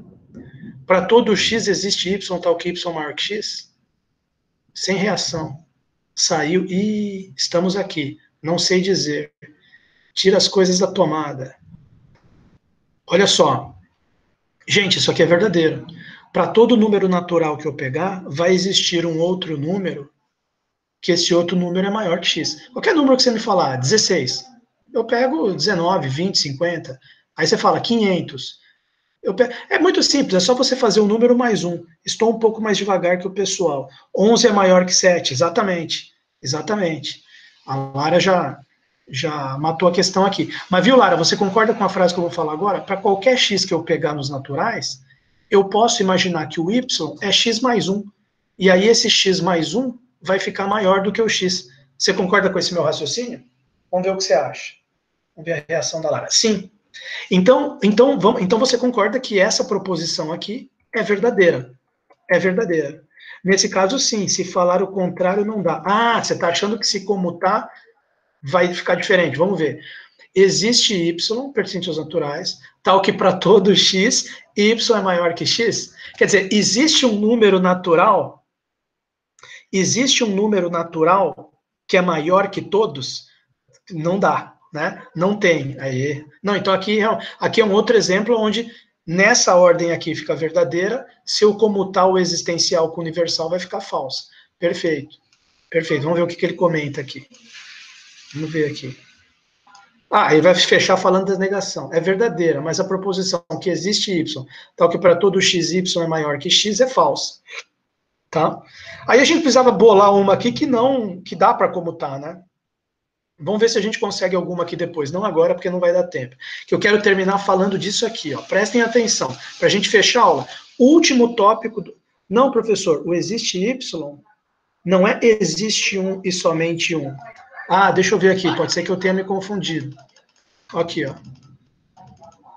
Para todo x existe y tal que y maior que x? Sem reação. Saiu. Ih, estamos aqui. Não sei dizer. Tira as coisas da tomada. Olha só. Gente, isso aqui é verdadeiro. Para todo número natural que eu pegar, vai existir um outro número que esse outro número é maior que x. Qualquer número que você me falar, 16. Eu pego 19, 20, 50. Aí você fala 500. É muito simples, é só você fazer o número mais um. Estou um pouco mais devagar que o pessoal. 11 é maior que 7, exatamente. A Lara já matou a questão aqui. Mas viu, Lara, você concorda com a frase que eu vou falar agora? Para qualquer x que eu pegar nos naturais, eu posso imaginar que o y é x mais 1. E aí esse x mais 1 vai ficar maior do que o x. Você concorda com esse meu raciocínio? Vamos ver o que você acha. Vamos ver a reação da Lara. Sim. Então você concorda que essa proposição aqui é verdadeira. É verdadeira. Nesse caso, sim. Se falar o contrário, não dá. Ah, você está achando que se comutar vai ficar diferente. Vamos ver. Existe y, pertencente aos naturais, tal que para todo x, y é maior que x? Quer dizer, existe um número natural que é maior que todos? Não dá, né? Não tem. Aí. Não, então aqui é um outro exemplo onde nessa ordem aqui fica verdadeira, se eu comutar o existencial com o universal vai ficar falsa. Perfeito. Vamos ver o que ele comenta aqui. Vamos ver aqui. Ele vai fechar falando da negação. É verdadeira, mas a proposição que existe y, tal que para todo x, y é maior que x, é falsa. Tá? Aí a gente precisava bolar uma aqui que dá para comutar, né? Vamos ver se a gente consegue alguma aqui depois. Não agora, porque não vai dar tempo. Que eu quero terminar falando disso aqui, ó. Prestem atenção. Para a gente fechar a aula. Último tópico. Não, professor, o existe y não é existe um e somente um. Deixa eu ver aqui. Pode ser que eu tenha me confundido. Aqui, ó.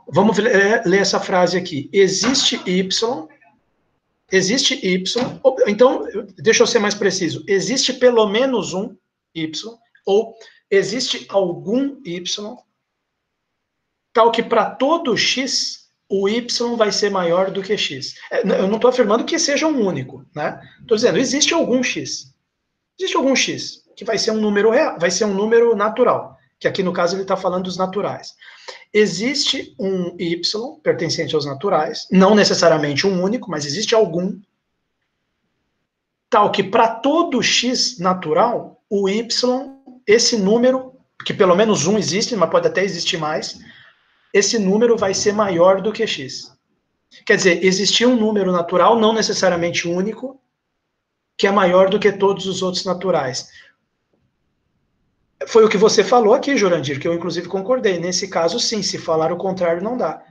Vamos ler essa frase aqui. Existe y. Então, deixa eu ser mais preciso. Existe pelo menos um y, ou existe algum y, tal que para todo x, o y vai ser maior do que x. Eu não estou afirmando que seja um único, né? Estou dizendo, existe algum x. Existe algum x, que vai ser um número real, vai ser um número natural, que aqui no caso ele está falando dos naturais. Existe um y pertencente aos naturais, não necessariamente um único, mas existe algum, tal que para todo x natural, o y, esse número, que pelo menos um existe, mas pode até existir mais, esse número vai ser maior do que x. Quer dizer, existia um número natural, não necessariamente único, que é maior do que todos os outros naturais. Foi o que você falou aqui, Jurandir, que eu inclusive concordei. Nesse caso, sim, se falar o contrário, não dá.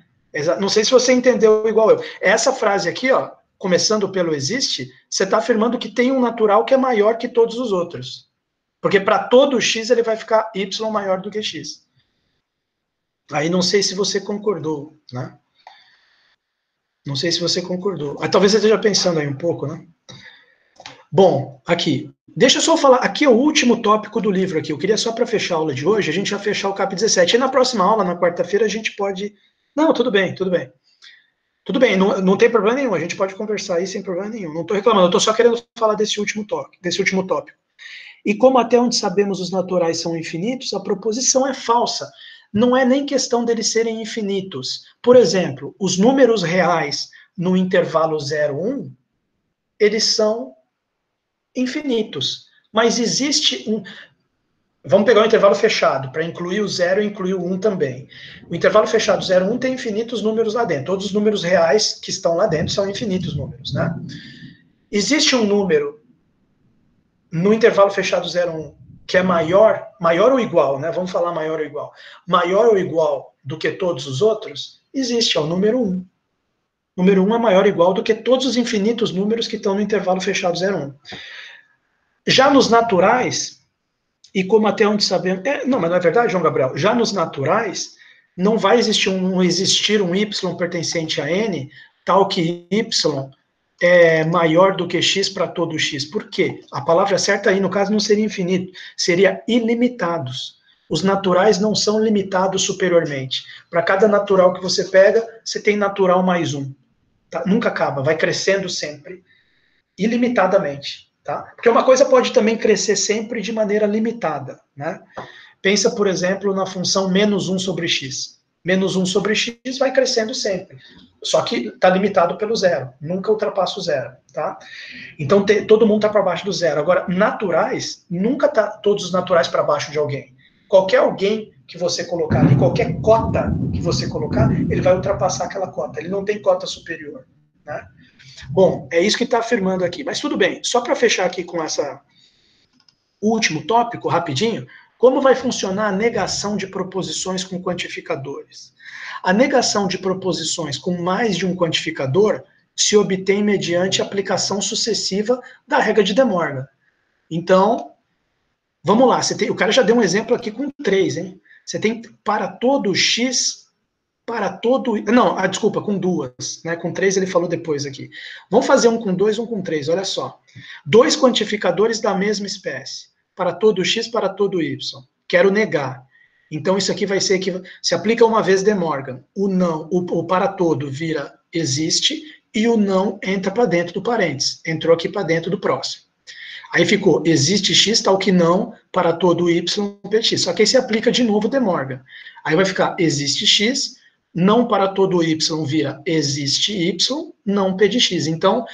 Não sei se você entendeu igual eu. Essa frase aqui, ó, começando pelo existe, você está afirmando que tem um natural que é maior que todos os outros. Porque para todo x ele vai ficar y maior do que x. Aí não sei se você concordou, né? Não sei se você concordou. Talvez você esteja pensando aí um pouco, né? Bom, aqui. Deixa eu só falar. Aqui é o último tópico do livro aqui. Eu queria só para fechar a aula de hoje, a gente vai fechar o cap 17. E na próxima aula, na quarta-feira, a gente pode... Não, tudo bem, tudo bem. Tudo bem, não tem problema nenhum, a gente pode conversar aí sem problema nenhum. Não estou reclamando, eu estou só querendo falar desse último tópico. E como até onde sabemos os naturais são infinitos, a proposição é falsa. Não é nem questão deles serem infinitos. Por exemplo, os números reais no intervalo 0, 1, eles são infinitos. Mas existe um... Vamos pegar o intervalo fechado, para incluir o 0 e incluir o 1 também. O intervalo fechado 0, 1 tem infinitos números lá dentro. Todos os números reais que estão lá dentro são infinitos números, né? Existe um número no intervalo fechado 0, 1, que é maior ou igual, né? Vamos falar maior ou igual. Maior ou igual do que todos os outros? Existe, é o número 1. O número 1 é maior ou igual do que todos os infinitos números que estão no intervalo fechado 0, 1. Já nos naturais, e como até onde sabemos... não, mas não é verdade, João Gabriel? Já nos naturais, não vai existir um y pertencente a n, tal que y é maior do que x para todo x. Por quê? A palavra certa aí, no caso, não seria infinito, seria ilimitados. Os naturais não são limitados superiormente. Para cada natural que você pega, você tem natural mais um. Tá? Nunca acaba, vai crescendo sempre, ilimitadamente. Tá? Porque uma coisa pode também crescer sempre de maneira limitada. Né? Pensa, por exemplo, na função menos 1 sobre x. Menos 1 sobre x vai crescendo sempre. Só que está limitado pelo zero. Nunca ultrapassa o zero. Tá? Então, todo mundo está para baixo do zero. Agora, naturais, nunca está todos os naturais para baixo de alguém. Qualquer alguém que você colocar ali, qualquer cota que você colocar, ele vai ultrapassar aquela cota. Ele não tem cota superior. Né? Bom, é isso que está afirmando aqui. Mas tudo bem, só para fechar aqui com essa último tópico, rapidinho, como vai funcionar a negação de proposições com quantificadores? A negação de proposições com mais de um quantificador se obtém mediante aplicação sucessiva da regra de De Morgan. Então, vamos lá, o cara já deu um exemplo aqui com 3, hein? Você tem para todo x... desculpa, com 2, né? Com 3 ele falou depois aqui. Vamos fazer um com 2, um com 3, olha só. 2 quantificadores da mesma espécie. Para todo x, para todo y. Quero negar. Então isso aqui vai ser que se aplica uma vez De Morgan. O não, o para todo vira existe e o não entra para dentro do parênteses. Entrou aqui para dentro do próximo. Aí ficou existe x tal que não para todo y px. Só que aí se aplica de novo De Morgan. Aí vai ficar existe x, não para todo y vira existe y, não p de x. Então,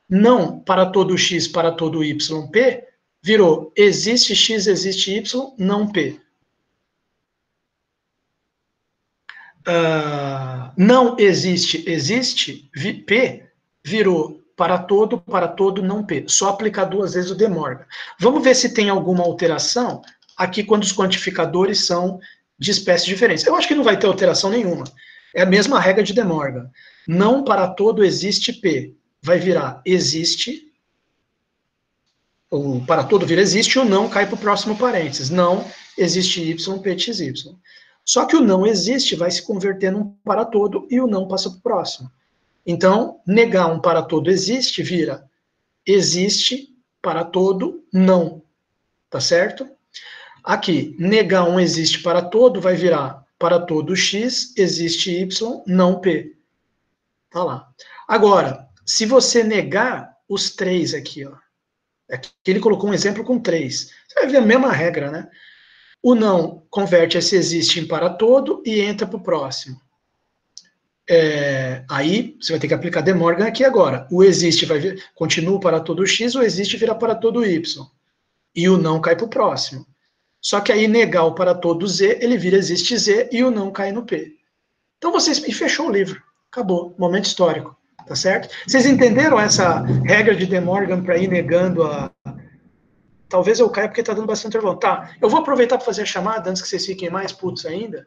não para todo x, para todo y, p, virou existe x, existe y, não p. Não existe, existe, p, virou para todo, não p. Só aplicar 2 vezes o De Morgan. Vamos ver se tem alguma alteração aqui quando os quantificadores são de espécies diferentes. Eu acho que não vai ter alteração nenhuma. É a mesma regra de De Morgan. Não para todo existe P. Vai virar existe, ou para todo vira existe, o não cai para o próximo parênteses. Não existe Y, P de XY. Só que o não existe vai se converter num para todo e o não passa para o próximo. Então, negar um para todo existe vira existe para todo não. Tá certo? Aqui, negar um existe para todo vai virar para todo x, existe y, não p. Tá lá. Agora, se você negar os 3 aqui, ó, aqui ele colocou um exemplo com 3. Você vai ver a mesma regra, né? O não converte esse existe em para todo e entra para o próximo. Aí você vai ter que aplicar De Morgan aqui agora. O existe vai vir, continua para todo x, o existe vira para todo y. E o não cai para o próximo. Só que aí negar o para todo z, ele vira existe z e o não cai no p. Então e fechou o livro. Acabou. Momento histórico. Tá certo? Vocês entenderam essa regra de De Morgan para ir negando a... Talvez eu caia porque está dando bastante intervalo. Tá, eu vou aproveitar para fazer a chamada antes que vocês fiquem mais putos ainda,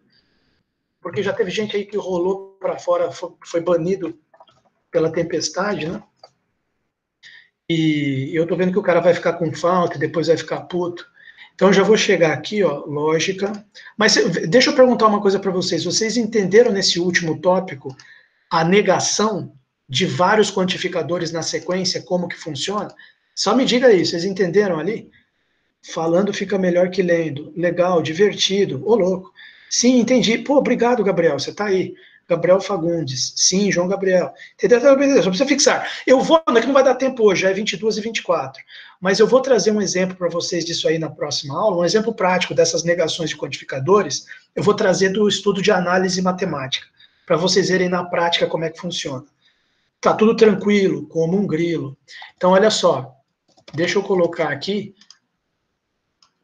porque já teve gente aí que rolou para fora, foi banido pela tempestade, né? E eu tô vendo que o cara vai ficar com falta e depois vai ficar puto. Então, já vou chegar aqui, ó, lógica. Mas deixa eu perguntar uma coisa para vocês. Vocês entenderam nesse último tópico a negação de vários quantificadores na sequência, como que funciona? Só me diga aí, vocês entenderam ali? Falando fica melhor que lendo. Legal, divertido. Ô, louco. Sim, entendi. Pô, obrigado, Gabriel, você tá aí. Gabriel Fagundes. Sim, João Gabriel. Entendeu? Só precisa fixar. Eu vou, que não vai dar tempo hoje, já é 22 e 24. Mas eu vou trazer um exemplo para vocês disso aí na próxima aula, um exemplo prático dessas negações de quantificadores. Eu vou trazer do estudo de análise matemática, para vocês verem na prática como é que funciona. Tá tudo tranquilo, como um grilo. Então, olha só. Deixa eu colocar aqui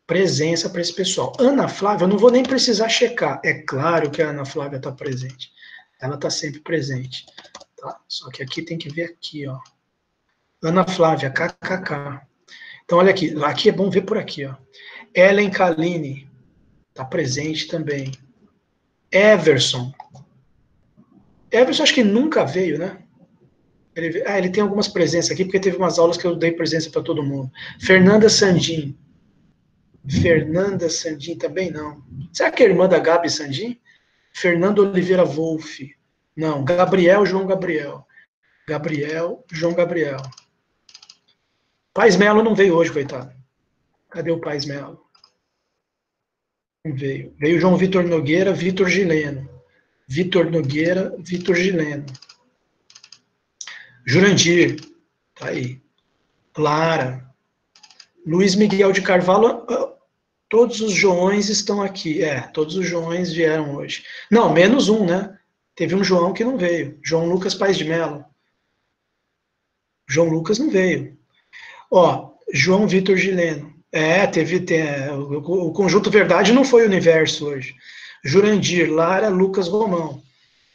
presença para esse pessoal. Ana Flávia, eu não vou nem precisar checar. É claro que a Ana Flávia está presente. Ela está sempre presente. Tá? Só que aqui tem que ver aqui, ó. Ana Flávia, KKK. Então, olha aqui. Aqui é bom ver por aqui, ó. Ellen Kaline está presente também. Everson. Everson acho que nunca veio, né? Ele tem algumas presenças aqui, porque teve umas aulas que eu dei presença para todo mundo. Fernanda Sandin. Fernanda Sandin também não. Será que é irmã da Gabi Sandin? Fernando Oliveira Wolff. Não. Gabriel João Gabriel. Gabriel João Gabriel. Pais Melo não veio hoje, coitado. Cadê o Pais Melo? Não veio. Veio João Vitor Nogueira, Vitor Gileno. Vitor Nogueira, Vitor Gileno. Jurandir. Tá aí. Lara. Luiz Miguel de Carvalho. Todos os Joões estão aqui. Todos os Joões vieram hoje. Não, menos um, né? Teve um João que não veio. João Lucas Paes de Mello. João Lucas não veio. Ó, João Vitor Gileno. O Conjunto Verdade não foi Universo hoje. Jurandir, Lara, Lucas Romão.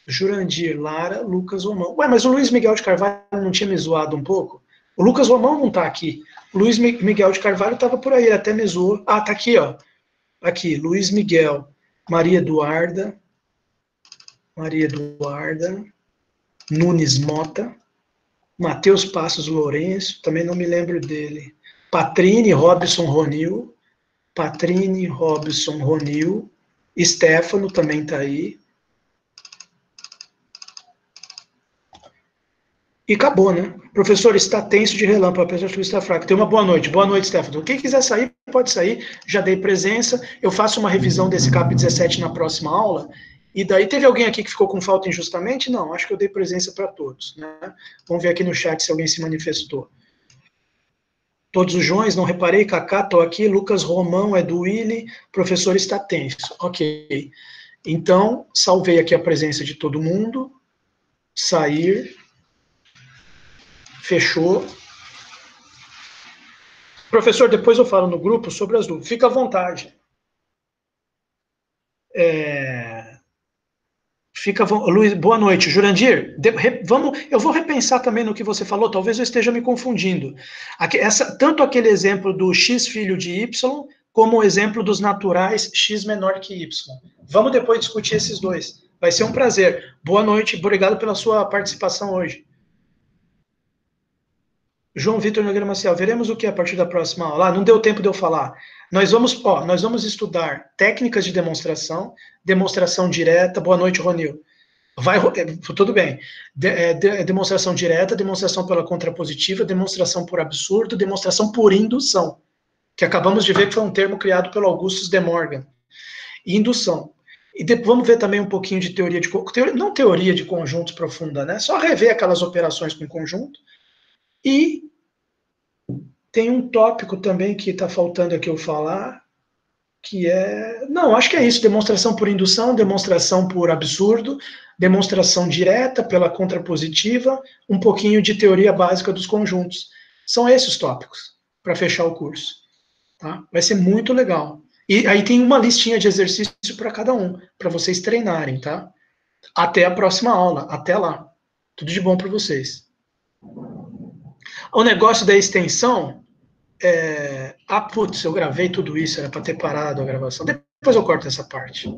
Jurandir, Lara, Lucas Romão. Ué, mas o Luiz Miguel de Carvalho não tinha me zoado um pouco? O Lucas Romão não tá aqui. O Luiz Miguel de Carvalho estava por aí, ele até me zoou. Ah, tá aqui, ó. Aqui, Luiz Miguel, Maria Eduarda, Nunes Mota, Matheus Passos Lourenço, também não me lembro dele. Patrine Robson Ronil, Stefano também tá aí. E acabou, né? Professor, está tenso de relâmpago, professor está fraco. Tem uma boa noite. Boa noite, Stefano. Quem quiser sair, pode sair. Já dei presença. Eu faço uma revisão desse CAP 17 na próxima aula. E daí, teve alguém aqui que ficou com falta injustamente? Não, acho que eu dei presença para todos, né? Vamos ver aqui no chat se alguém se manifestou. Todos os Joões, não reparei. Cacá, estou aqui. Lucas Romão, é do Willi. Professor está tenso. Ok. Então, salvei aqui a presença de todo mundo. Sair. Fechou. Professor, depois eu falo no grupo sobre as dúvidas. Fica à vontade. Luiz, boa noite. Jurandir, eu vou repensar também no que você falou, talvez eu esteja me confundindo. Tanto aquele exemplo do x filho de y, como o exemplo dos naturais x menor que y. Vamos depois discutir esses dois. Vai ser um prazer. Boa noite, obrigado pela sua participação hoje. João Vitor Nogueira Maciel, veremos o que a partir da próxima aula. Não deu tempo de eu falar. Nós vamos estudar técnicas de demonstração direta. Boa noite, Ronil. Tudo bem. Demonstração direta, demonstração pela contrapositiva, demonstração por absurdo, demonstração por indução, que acabamos de ver que foi um termo criado pelo Augustus de Morgan. Indução. E vamos ver também um pouquinho de não teoria de conjuntos profunda, né? Só rever aquelas operações com conjunto. E tem um tópico também que está faltando aqui eu falar, que acho que é isso, demonstração por indução, demonstração por absurdo, demonstração direta pela contrapositiva, um pouquinho de teoria básica dos conjuntos. São esses os tópicos, para fechar o curso. Tá? Vai ser muito legal. E aí tem uma listinha de exercício para cada um, para vocês treinarem, tá? Até a próxima aula, até lá. Tudo de bom para vocês. O negócio da extensão, putz, eu gravei tudo isso, era para ter parado a gravação. Depois eu corto essa parte.